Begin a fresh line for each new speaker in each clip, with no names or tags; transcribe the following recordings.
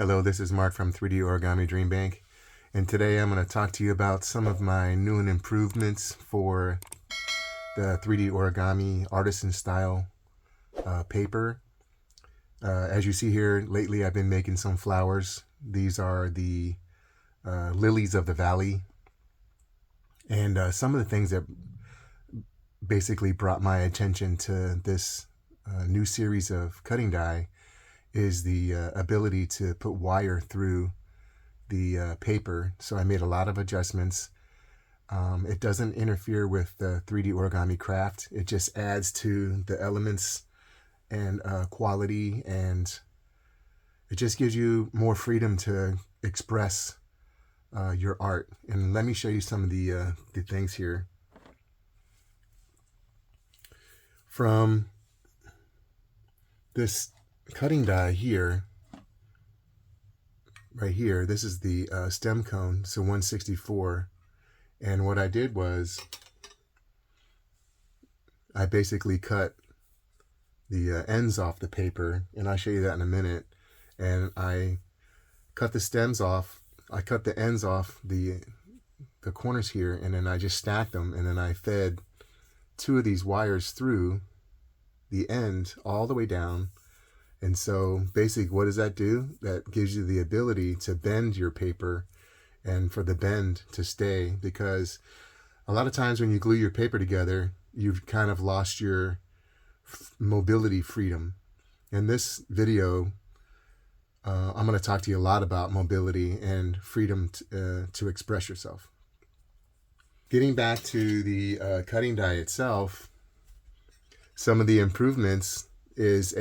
Hello, this is Mark from 3D Origami Dream Bank, and today I'm going to talk to you about some of my new and improvements for the 3D Origami Artisan style paper. As you see here, lately I've been making some flowers. These are the lilies of the valley, and some of the things that basically brought my attention to this new series of cutting die is the ability to put wire through the paper. So I made a lot of adjustments. It doesn't interfere with the 3D origami craft. It just adds to the elements and quality, and it just gives you more freedom to express your art. And let me show you some of the things here. From this cutting die here, right here, this is the stem cone, so 164. And what I did was I basically cut the ends off the paper, and I'll show you that in a minute. And I cut the stems off, I cut the ends off the corners here, and then I just stacked them, and then I fed two of these wires through the end all the way down. And so basically, what does that do? That gives you the ability to bend your paper and for the bend to stay, because a lot of times when you glue your paper together, you've kind of lost your mobility freedom. In this video, I'm going to talk to you a lot about mobility and freedom to express yourself. Getting back to the cutting die itself, some of the improvements is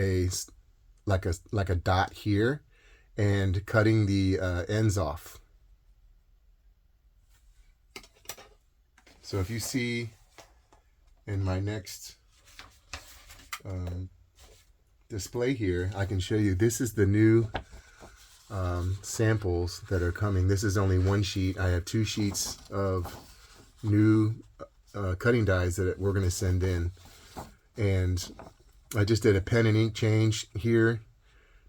like a dot here, and cutting the ends off. So if you see in my next display here, I can show you, this is the new samples that are coming. This is only one sheet. I have 2 sheets of new cutting dies that we're going to send in. And I just did a pen and ink change here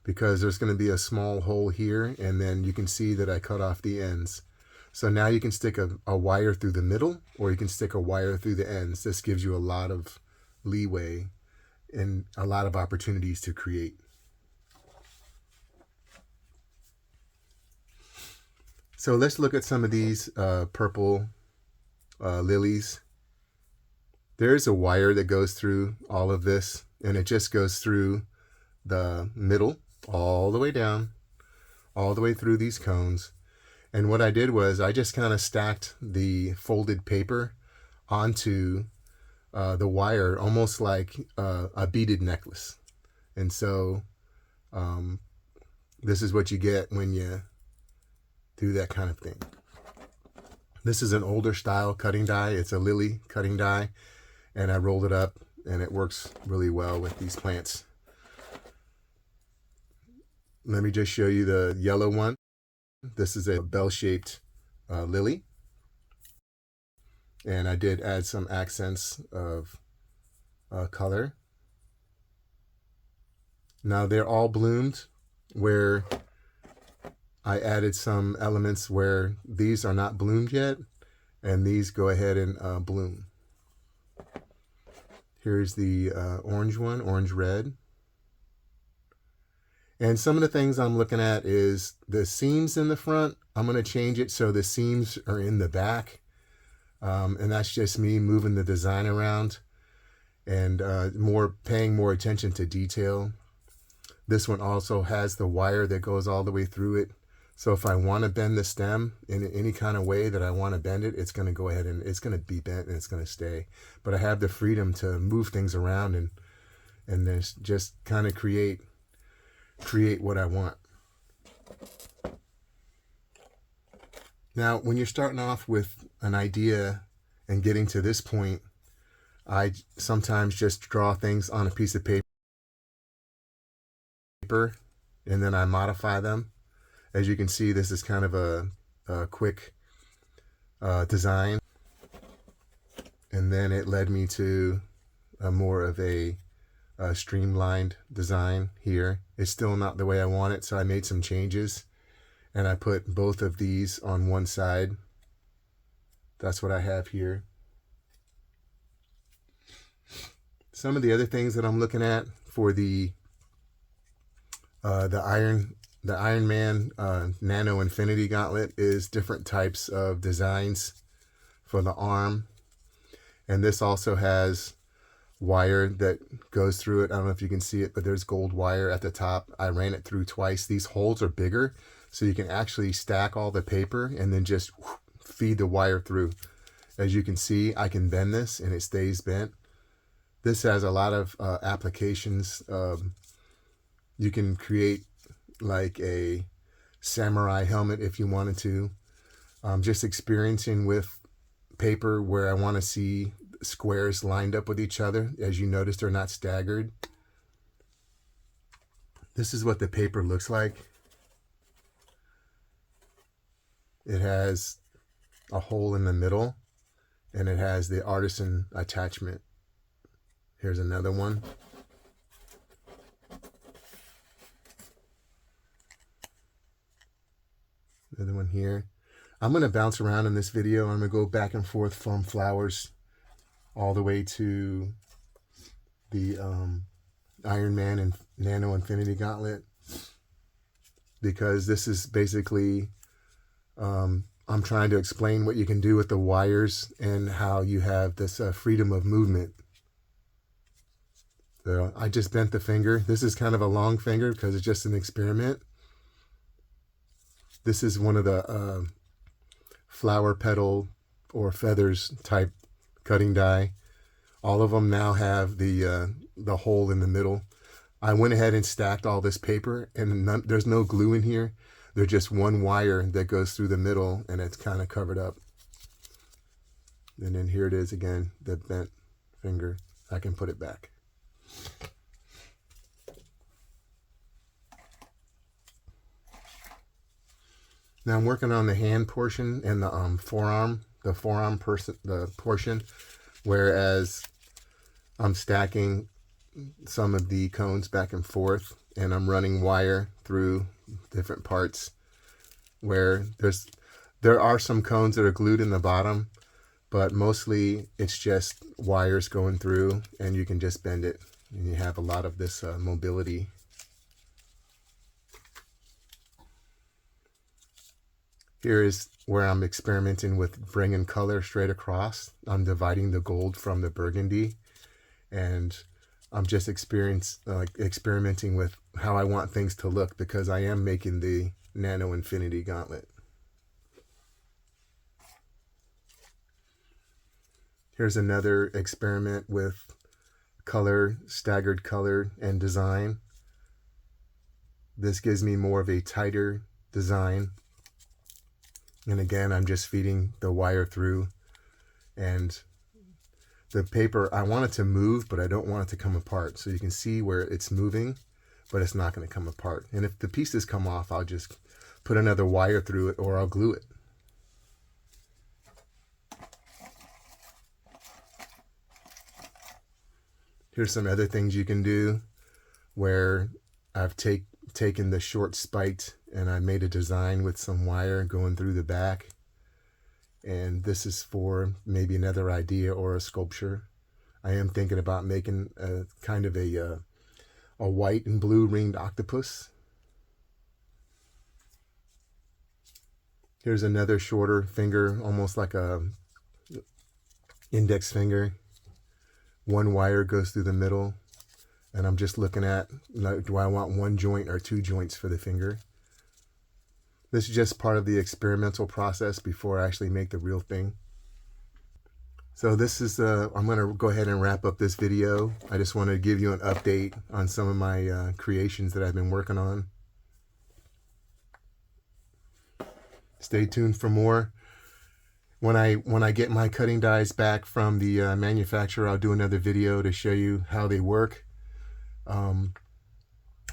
because there's going to be a small hole here, and then you can see that I cut off the ends. So now you can stick a wire through the middle, or you can stick a wire through the ends. This gives you a lot of leeway and a lot of opportunities to create. So let's look at some of these purple lilies. There's a wire that goes through all of this, and it just goes through the middle all the way down, all the way through these cones. And what I did was I just kind of stacked the folded paper onto the wire, almost like a beaded necklace. And so this is what you get when you do that kind of thing. This is an older style cutting die. It's a lily cutting die, and I rolled it up, and it works really well with these plants. Let me just show you the yellow one. This is a bell-shaped lily, and I did add some accents of color. Now they're all bloomed, where I added some elements where these are not bloomed yet, and these go ahead and bloom. Here's the orange one, orange red. And some of the things I'm looking at is the seams in the front. I'm going to change it so the seams are in the back. And that's just me moving the design around and paying more attention to detail. This one also has the wire that goes all the way through it. So if I want to bend the stem in any kind of way that I want to bend it, it's going to go ahead and it's going to be bent and it's going to stay. But I have the freedom to move things around and then just kind of create what I want. Now, when you're starting off with an idea and getting to this point, I sometimes just draw things on a piece of paper and then I modify them. As you can see, this is kind of a quick design, and then it led me to more of a streamlined design here. It's still not the way I want it, so I made some changes, and I put both of these on one side. That's what I have here. Some of the other things that I'm looking at for the Iron Man Nano Infinity Gauntlet is different types of designs for the arm, and this also has wire that goes through it. I don't know if you can see it, but there's gold wire at the top. I ran it through twice. These holes are bigger, so you can actually stack all the paper and then just feed the wire through. As you can see, I can bend this and it stays bent. This has a lot of applications. You can create like a samurai helmet if you wanted to. Just experiencing with paper where I want to see squares lined up with each other. As you notice, they're not staggered. This is what the paper looks like. It has a hole in the middle, and it has the Artisan attachment. Here's another one. Another one here. I'm going to bounce around in this video. I'm going to go back and forth from flowers all the way to the Iron Man and Nano Infinity Gauntlet, because this is basically I'm trying to explain what you can do with the wires and how you have this freedom of movement. So I just bent the finger. This is kind of a long finger because it's just an experiment. This is one of the flower petal or feathers type cutting die. All of them now have the hole in the middle. I went ahead and stacked all this paper, and there's no glue in here. There's just one wire that goes through the middle, and it's kind of covered up. And then here it is again, the bent finger. I can put it back. Now I'm working on the hand portion and the forearm, the portion, whereas I'm stacking some of the cones back and forth, and I'm running wire through different parts where there are some cones that are glued in the bottom, but mostly it's just wires going through, and you can just bend it, and you have a lot of this mobility. Here is where I'm experimenting with bringing color straight across. I'm dividing the gold from the burgundy, and I'm just experimenting with how I want things to look, because I am making the Nano Infinity Gauntlet. Here's another experiment with color, staggered color and design. This gives me more of a tighter design. And again, I'm just feeding the wire through, and the paper, I want it to move, but I don't want it to come apart. So you can see where it's moving, but it's not going to come apart. And if the pieces come off, I'll just put another wire through it, or I'll glue it. Here's some other things you can do where I've taken the short spite and I made a design with some wire going through the back. And this is for maybe another idea or a sculpture. I am thinking about making a kind of a white and blue ringed octopus. Here's another shorter finger, almost like a index finger. One wire goes through the middle, and I'm just looking at, do I want one joint or two joints for the finger? This is just part of the experimental process before I actually make the real thing. So this is, I'm going to go ahead and wrap up this video. I just wanted to give you an update on some of my creations that I've been working on. Stay tuned for more. When I get my cutting dies back from the manufacturer, I'll do another video to show you how they work.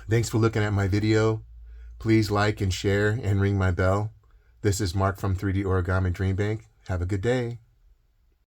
Thanks for looking at my video. Please like and share and ring my bell. This is Mark from 3D Origami Dream Bank. Have a good day.